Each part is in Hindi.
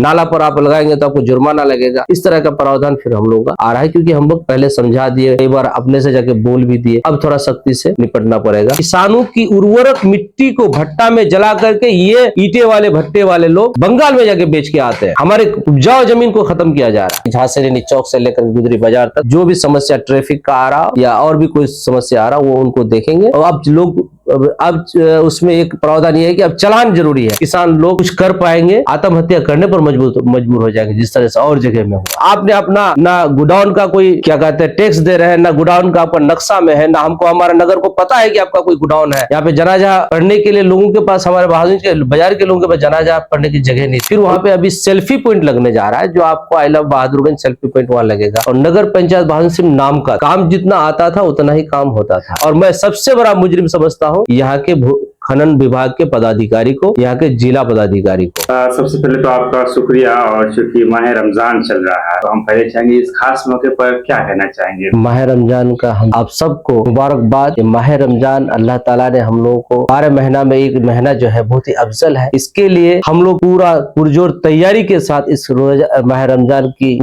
नाला पर आप लगाएंगे तो आपको जुर्माना लगेगा। इस तरह का प्रावधान फिर हम लोग का आ रहा है, क्योंकि हम लोग पहले समझा दिए, कई बार अपने से जाके बोल भी दिए, अब थोड़ा सख्ती से निपटना पड़ेगा। किसानों की उर्वरक मिट्टी को भट्टा में जला करके ये ईटे वाले भट्टे वाले लोग बंगाल में जाके बेच के आते हैं। हमारे उपजाऊ जमीन को खत्म किया जा रहा है। झांसी चौक से लेकर गुदरी बाजार तक जो भी समस्या ट्रैफिक का आ रहा या और भी कोई समस्या आ रहा, वो उनको देखेंगे। और अब लोग अब उसमें एक प्रावधान ये है कि अब चालान जरूरी है। किसान लोग कुछ कर पाएंगे, आत्महत्या करने पर मजबूर हो जाएंगे, जिस तरह से और जगह में हुआ। आपने अपना ना गोडाउन का कोई क्या कहते हैं टैक्स दे रहे हैं, ना गोडाउन का आपका नक्शा में है, ना हमको हमारा नगर को पता है कि आपका कोई गोडाउन है। यहाँ पे जनाजा पढ़ने के लिए लोगों के पास, हमारे बहादुर बाजार के लोगों के पास जनाजा पढ़ने की जगह नहीं। फिर वहाँ पे अभी सेल्फी पॉइंट लगने जा रहा है, जो आपको I love Bahadurganj selfie point वहां लगेगा। और नगर पंचायत बहादुर नाम का काम जितना आता था उतना ही काम होता था। और मैं सबसे बड़ा मुजरिम समझता हूँ यहाँ के खनन विभाग के पदाधिकारी को, यहाँ के जिला पदाधिकारी को। सबसे पहले तो आपका शुक्रिया। और चूंकि माह रमजान चल रहा है तो हम पहले चाहेंगे इस खास मौके पर क्या कहना चाहेंगे? माह रमजान का हम आप सबको मुबारकबाद। माह रमजान अल्लाह ताला ने हम लोगों को 12 महीना में एक महीना जो है बहुत ही अफजल है। इसके लिए हम लोग पूरा पुरजोर तैयारी के साथ इस माह रमजान की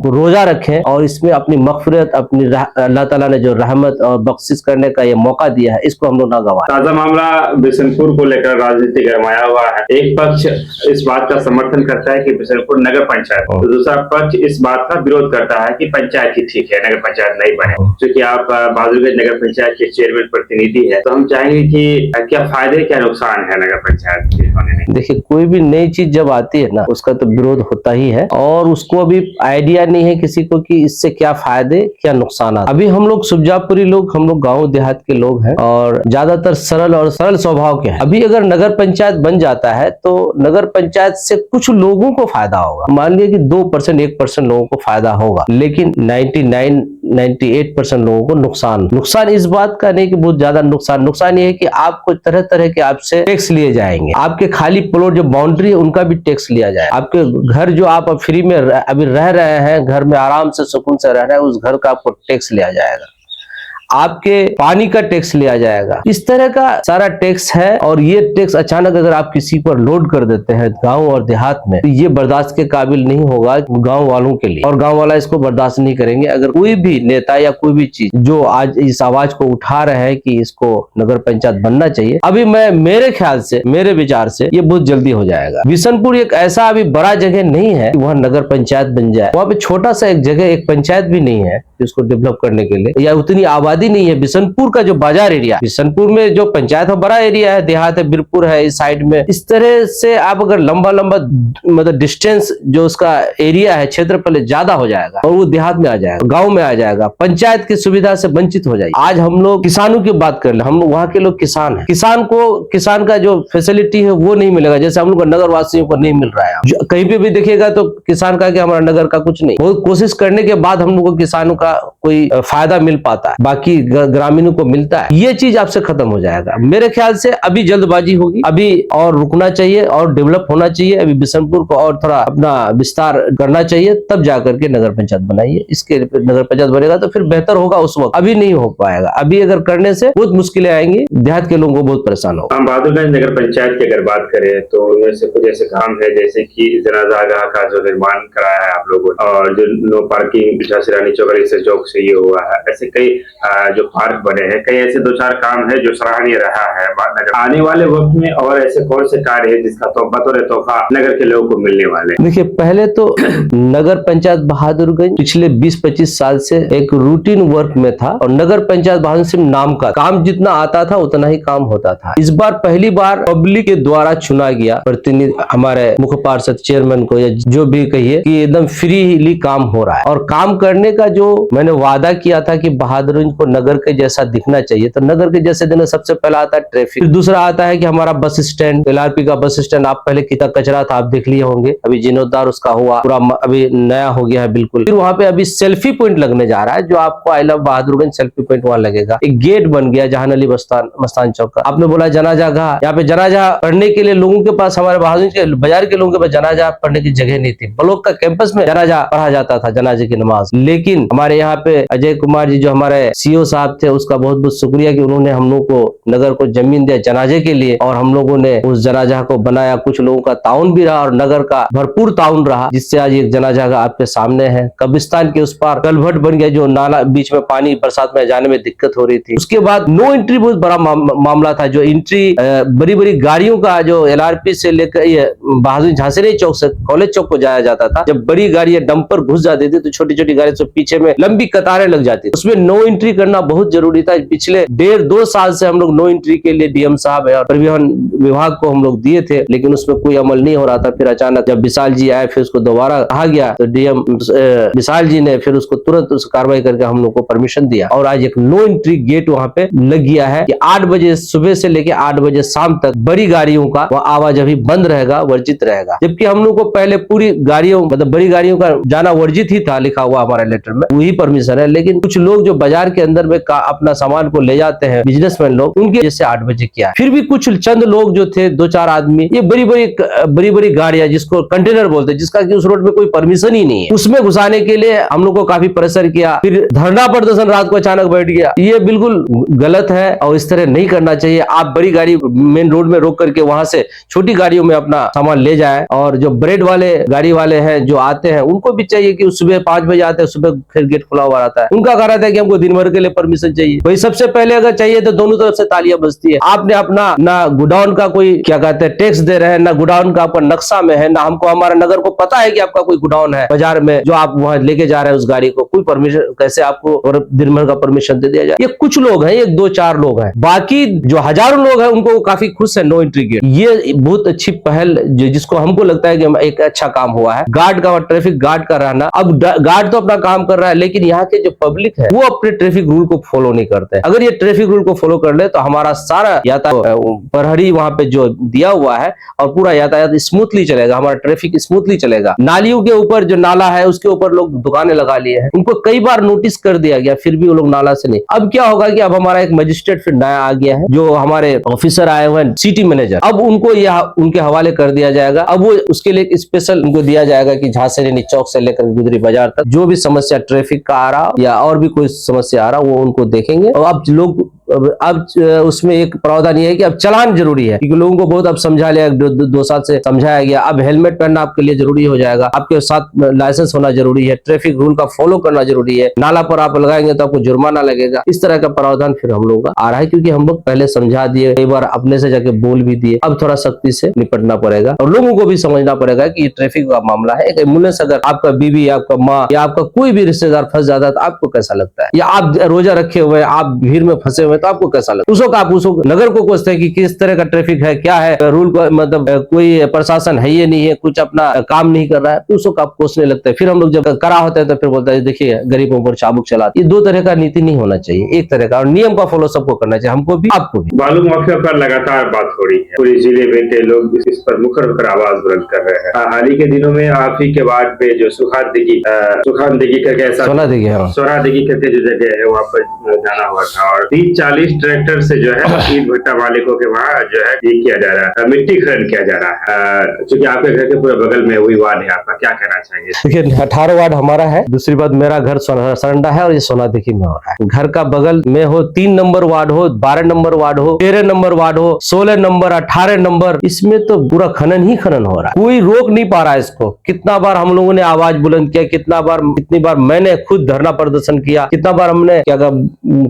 रोजा रखें और इसमें अपनी मगफिरत, अपनी अल्लाह ताला ने जो रहमत और बख्शिश करने का ये मौका दिया है, इसको हम लोग ना गवाएं। ताजा मामला बिशनपुर को लेकर राजनीति गरमाया हुआ है। एक पक्ष इस बात का समर्थन करता है कि बिशनपुर नगर पंचायत, तो दूसरा पक्ष इस बात का विरोध करता है कि पंचायत ही ठीक है, नगर पंचायत नहीं बने। क्योंकि आप बहादुरगंज नगर पंचायत के चेयरमैन प्रतिनिधि है, तो हम चाहेंगे कि क्या फायदे क्या नुकसान है नगर पंचायत के होने में? देखिए, कोई भी नई चीज जब आती है ना, उसका तो विरोध होता ही है और उसको अभी आइडिया नहीं है किसी को कि इससे क्या फायदे क्या नुकसान। अभी हम लोग सुबजापुरी लोग, हम लोग गाँव देहात के लोग हैं और ज्यादातर सरल स्वभाव के हैं। अभी अगर नगर पंचायत बन जाता है तो नगर पंचायत से कुछ लोगों को फायदा होगा। मान लिया कि 2% 1% लोगों को फायदा होगा, लेकिन 98% लोगों को नुकसान इस बात का नहीं कि बहुत ज्यादा नुकसान ये है कि आपको तरह तरह के आपसे टैक्स लिए जाएंगे। आपके खाली प्लॉट जो बाउंड्री है उनका भी टैक्स लिया जाए। आपके घर जो आप फ्री में अभी रह रहे हैं, घर में आराम से सुकून से रह रहे हैं, उस घर का आपको टैक्स लिया जाएगा। आपके पानी का टैक्स लिया जाएगा। इस तरह का सारा टैक्स है और ये टैक्स अचानक अगर आप किसी पर लोड कर देते हैं गांव और देहात में, तो ये बर्दाश्त के काबिल नहीं होगा गांव वालों के लिए, और गांव वाला इसको बर्दाश्त नहीं करेंगे। अगर कोई भी नेता या कोई भी चीज जो आज इस आवाज को उठा रहे हैं कि इसको नगर पंचायत बनना चाहिए, अभी मेरे ख्याल से, मेरे विचार से ये बहुत जल्दी हो जाएगा। बिशनपुर एक ऐसा अभी बड़ा जगह नहीं है कि वहाँ नगर पंचायत बन जाए। वहाँ पे छोटा सा एक जगह, एक पंचायत भी नहीं है इसको डेवलप करने के लिए, या उतनी आबादी नहीं है। बिशनपुर का जो बाजार एरिया, बिशनपुर में जो पंचायत है बड़ा एरिया है, देहात है, बिरपुर है इस साइड में। इस तरह से आप अगर लंबा मतलब डिस्टेंस जो उसका एरिया है, क्षेत्रफल ज्यादा हो जाएगा और वो देहात में आ जाएगा, गांव में आ जाएगा, पंचायत की सुविधा से वंचित हो जाएगी। आज हम लोग किसानों की बात कर ले, हम वहाँ के लोग किसान है, किसान का जो फैसिलिटी है वो नहीं मिलेगा, जैसे हम लोग नगर वासियों को नहीं मिल रहा है। कहीं पे भी देखिएगा तो किसान का कि हमारा नगर का कुछ नहीं, बहुत कोशिश करने के बाद हम लोग को किसानों का कोई फायदा मिल पाता है, बाकी ग्रामीणों को मिलता है। ये चीज आपसे खत्म हो जाएगा मेरे ख्याल से। अभी जल्दबाजी होगी, अभी और रुकना चाहिए और डेवलप होना चाहिए। अभी बिशनपुर को और थोड़ा अपना विस्तार करना चाहिए, तब जाकर के नगर पंचायत बनाइए। इसके नगर पंचायत बनेगा तो फिर बेहतर होगा उस वक्त, अभी नहीं हो पाएगा। अभी अगर करने से बहुत मुश्किलें आएंगी, देहात के लोगों को बहुत परेशान होगा। हम बहादुरगंज नगर पंचायत की अगर बात करें तो उनमें से कुछ ऐसे काम है जैसे कि जनाजा का जो निर्माण कराया है आप लोगों ने, और जो नो पार्किंग झांसी चौक से चौक से ये हुआ है, ऐसे कई जो पार्क बने हैं, कई ऐसे 2-4 काम है जो सराहनीय रहा है। आने वाले वक्त में और ऐसे कौन से कार्य है जिसका बतौर तोहफा नगर के लोगों को मिलने वाले? देखिए, पहले तो नगर पंचायत बहादुरगंज पिछले 20-25 साल से एक रूटीन वर्क में था और नगर पंचायत बहादुरगंज नाम का काम जितना आता था उतना ही काम होता था। इस बार पहली बार पब्लिक के द्वारा चुना गया प्रतिनिधि, हमारे मुख्य पार्षद चेयरमैन को या जो भी कहिए, कि एकदम फ्रीली काम हो रहा है। और काम करने का जो मैंने वादा किया था कि बहादुरगंज को नगर के जैसा दिखना चाहिए, तो नगर के जैसे दिन सबसे पहला आता है ट्रैफिक, फिर दूसरा आता है कि हमारा बस स्टैंड, LRP का बस स्टैंड आप पहले कितना कचरा था आप देख लिए होंगे, अभी जीर्णोद्धार उसका हुआ, पूरा अभी नया हो गया है बिल्कुल। फिर वहाँ पे अभी सेल्फी पॉइंट लगने जा रहा है, जो आपको I love Bahadurganj selfie point वहाँ लगेगा। एक गेट बन गया जहान अली मस्तान चौक का। आपने बोला जनाजा घाट, यहाँ पे जनाजा पढ़ने के लिए लोगों के पास, हमारे बहादुरगंज के बाजार के लोगों के पास जनाजा पढ़ने की जगह नहीं थी। ब्लॉक का कैंपस में जनाजा पढ़ा जाता था, जनाजे की नमाज, लेकिन हमारे यहाँ पे अजय कुमार जी जो हमारे सीओ साहब थे, उसका बहुत बहुत शुक्रिया कि उन्होंने हम लोग को नगर को जमीन दिया जनाजे के लिए, और हम लोगों ने उस जनाजा को बनाया। कुछ लोगों का ताउन भी रहा और नगर का भरपूर ताउन रहा, जिससे आज एक जनाजा आपके सामने है। कब्रिस्तान के उस पार कलभट बन गया, जो नाला बीच में पानी बरसात में जाने में दिक्कत हो रही थी। उसके बाद नो एंट्री बहुत बड़ा मामला था, जो एंट्री बड़ी बड़ी गाड़ियों का जो LRP से लेकर ये बहादुर झांसी चौक से कॉलेज चौक को जाया जाता था, जब बड़ी गाड़ियां डंपर घुस जाती थी तो छोटी छोटी गाड़ी से पीछे में लंबी कतारें लग जाती, उसमें नो एंट्री करना बहुत जरूरी था। पिछले 1.5-2 साल से हम लोग नो एंट्री के लिए DM साहब और परिवहन विभाग को हम लोग दिए थे, लेकिन उसमें कोई अमल नहीं हो रहा था। फिर अचानक जब विशाल जी आए, फिर उसको दोबारा कहा गया तो DM विशाल जी ने फिर उसको तुरंत उस कार्रवाई करके हम लोग को परमिशन दिया, और आज एक नो एंट्री गेट वहां पे लग गया है कि 8 बजे सुबह से लेके 8 बजे शाम तक बड़ी गाड़ियों का वह आवाजाही बंद रहेगा, वर्जित रहेगा। जबकि हम लोग को पहले पूरी गाड़ियों मतलब बड़ी गाड़ियों का जाना वर्जित ही था, लिखा हुआ हमारे लेटर में वही परमिशन है। लेकिन कुछ लोग जो बाजार के अंदर में अपना सामान को ले जाते हैं, बिजनेसमैन लोग, उनके जैसे 8 बजे किया। फिर भी कुछ चंद लोग जो थे, 2-4 आदमी, ये बड़ी बड़ी गाड़ियां जिसको कंटेनर बोलते हैं, जिसका कि उस रोड में कोई परमिशन ही नहीं है, उसमें घुसाने के लिए हम लोग को काफी प्रेशर किया। फिर धरना प्रदर्शन रात को अचानक बैठ गया। ये बिल्कुल गलत है और इस तरह नहीं करना चाहिए। आप बड़ी गाड़ी मेन रोड में रोक करके वहां से छोटी गाड़ियों में अपना सामान ले जाए, और जो ब्रेड वाले गाड़ी वाले हैं जो आते हैं, उनको भी चाहिए कि सुबह 5 बजे आते हैं, सुबह फिर गेट खुला हुआ रहता है, उनका कह रहा था कि हमको दिन भर के लिए परमिशन चाहिए। वही सबसे पहले अगर चाहिए तो दोनों तरफ से तालियां बजती है। आपने अपना ना गोडाउन का कोई क्या कहते हैं टैक्स दे रहे हैं, ना गोडाउन का आपका नक्शा में है, ना हमको हमारे नगर को पता है कि आपका कोई गोडाउन है बाजार में जो आप वहां लेके जा रहे हैं उस गाड़ी को, कोई परमिशन कैसे आपको और दिन भर का परमिशन दे दिया जाए। ये कुछ लोग हैं, 1-2-4 लोग हैं, बाकी जो हजारों लोग हैं उनको काफी खुश है नो एंट्री गेट। ये बहुत अच्छी पहल जिसको हमको लगता है कि एक अच्छा काम हुआ है। गार्ड का, ट्रैफिक गार्ड का रहना, अब गार्ड तो अपना काम कर रहा है, लेकिन यहाँ के जो पब्लिक है वो अपने ट्रैफिक रूल को फॉलो नहीं करते। अगर ये ट्रैफिक रूल को फॉलो कर ले तो हमारा सारा यातायात प्रहरी वहां पे जो दिया हुआ है और पूरा यातायात स्मूथली चलेगा, हमारा ट्रैफिक स्मूथली चलेगा। नालियों के ऊपर जो नाला है उसके ऊपर लोग दुकानें लगा लिए हैं, उनको कई बार नोटिस कर दिया गया, फिर भी वो लोग नाला से नहीं। अब क्या होगा कि अब हमारा एक मजिस्ट्रेट फिर नया आ गया है, जो हमारे ऑफिसर आए हुए हैं, सिटी मैनेजर, अब उनको यह उनके हवाले कर दिया जाएगा। अब वो उसके लिए स्पेशल उनको दिया जाएगा कि झांसी चौक से लेकर गुदरी बाजार तक जो भी समस्या ट्रैफिक का आ रहा या और भी कोई समस्या आ रहा वो उनको देखेंगे। और अब लोग अब उसमें एक प्रावधान ये है कि अब चालान जरूरी है, क्योंकि लोगों को बहुत अब समझा लिया, 2 साल से समझाया गया। अब हेलमेट पहनना आपके लिए जरूरी हो जाएगा, आपके साथ लाइसेंस होना जरूरी है, ट्रैफिक रूल का फॉलो करना जरूरी है, नाला पर आप लगाएंगे तो आपको जुर्माना लगेगा। इस तरह का प्रावधान फिर हम लोग का आ रहा है, क्योंकि हम लोग पहले समझा दिए, कई बार अपने से जाके बोल भी दिए। अब थोड़ा सख्ती से निपटना पड़ेगा और लोगों को भी समझना पड़ेगा कि ये ट्रैफिक का मामला है। एम्बुलेंस अगर आपका बीवी, आपका माँ या आपका कोई भी रिश्तेदार फंस जाता है तो आपको कैसा लगता है, या आप रोजा रखे हुए आप भीड़ में फंसे हुए तो आपको कैसा लगता है। आप उसको नगर को कोसते हैं कि किस तरह का ट्रैफिक है, क्या है रूल को, मतलब कोई प्रशासन है ये नहीं है, कुछ अपना काम नहीं कर रहा है, तो उसको आप कोसने लगते हैं। फिर हम लोग जब करा होता है तो फिर बोलता है देखिए गरीबों पर चाबुक चला। ये 2 तरह का नीति नहीं होना चाहिए, एक तरह का, और नियम का फॉलो सबको करना चाहिए, हमको भी आपको भी। बालू माफिया पर लगातार बात हो रही है, पूरे जिले में के लोग इस पर मुखर होकर आवाज बुलंद कर रहे हैं। हाल ही के दिनों में आप ही के वार्ड पे जो सुखान दिघी करके ऐसा सोना दिघी करके जो जगह है वहाँ पर जाना हुआ था, और 30-40 ट्रैक्टर से जो है ईट भट्टा मालिकों के वहाँ जो है ये किया जा रहा है, मिट्टी खनन किया जा रहा है। चूंकि आपके घर के पूरे बगल में वही वार्ड है, आपका क्या कहना चाहेंगे? देखिए 18 वार्ड हमारा है, दूसरी बात मेरा घर सरंडा है और ये सोना दिघी में हो रहा है। घर का बगल में हो 3 नंबर वार्ड हो, 12 नंबर वार्ड हो, 13 नंबर वार्ड हो, 16 नंबर, 18 नंबर, इसमें तो पूरा खनन ही खनन हो रहा है, कोई रोक नहीं पा रहा है इसको। कितना बार हम लोगों ने आवाज बुलंद किया, कितनी बार मैंने खुद धरना प्रदर्शन किया, कितना बार हमने क्या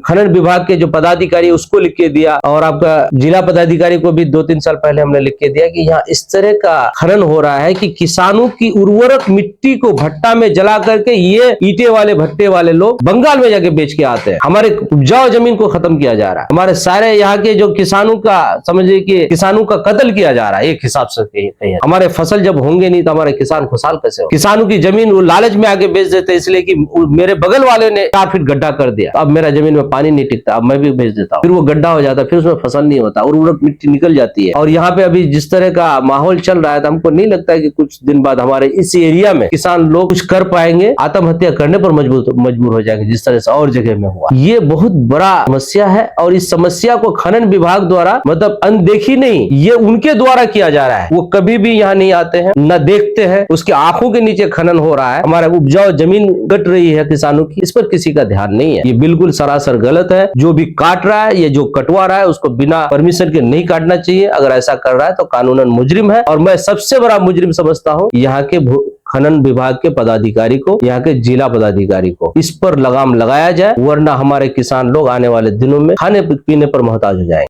खनन विभाग के जो पदाधिकारी उसको लिख के दिया, और आपका जिला पदाधिकारी को भी 2-3 साल पहले हमने लिख के दिया कि यहाँ इस तरह का खनन हो रहा है कि किसानों की उर्वरक मिट्टी को भट्टा में जला करके ये ईटे वाले भट्टे वाले लोग बंगाल में जाके बेच के आते हैं। हमारे उपजाऊ जमीन को खत्म किया जा रहा है, हमारे सारे यहाँ के जो किसानों का समझिए कि किसानों का कत्ल किया जा रहा है। एक हिसाब से कहीं हमारे फसल जब होंगे नहीं तो हमारे किसान खुशहाल कैसे हो? किसानों की जमीन वो लालच में आके बेच देते, इसलिए कि मेरे बगल वाले ने 4 फीट गड्ढा कर दिया, अब मेरा जमीन में पानी नहीं टिकता, अब मैं भी भी भेज देता हूँ, फिर वो गड्ढा हो जाता है, फिर उसमें फसल नहीं होता, उर्वरक मिट्टी निकल जाती है। और यहाँ पे अभी जिस तरह का माहौल चल रहा है, तो हमको नहीं लगता है कि कुछ दिन बाद हमारे इस एरिया में किसान लोग कुछ कर पाएंगे, आत्महत्या करने पर मजबूर हो जाएंगे, जिस तरह से और जगह में हुआ। ये बहुत बड़ा समस्या है और इस समस्या को खनन विभाग द्वारा मतलब अनदेखी नहीं, ये उनके द्वारा किया जा रहा है। वो कभी भी यहाँ नहीं आते हैं, न देखते हैं, उसके आंखों के नीचे खनन हो रहा है, हमारा उपजाऊ जमीन कट रही है किसानों की, इस पर किसी का ध्यान नहीं है। ये बिल्कुल सरासर गलत है। जो भी काट रहा है या जो कटवा रहा है उसको बिना परमिशन के नहीं काटना चाहिए। अगर ऐसा कर रहा है तो कानूनन मुजरिम है, और मैं सबसे बड़ा मुजरिम समझता हूँ यहाँ के खनन विभाग के पदाधिकारी को, यहाँ के जिला पदाधिकारी को। इस पर लगाम लगाया जाए, वरना हमारे किसान लोग आने वाले दिनों में खाने पीने पर मोहताज हो जाएंगे।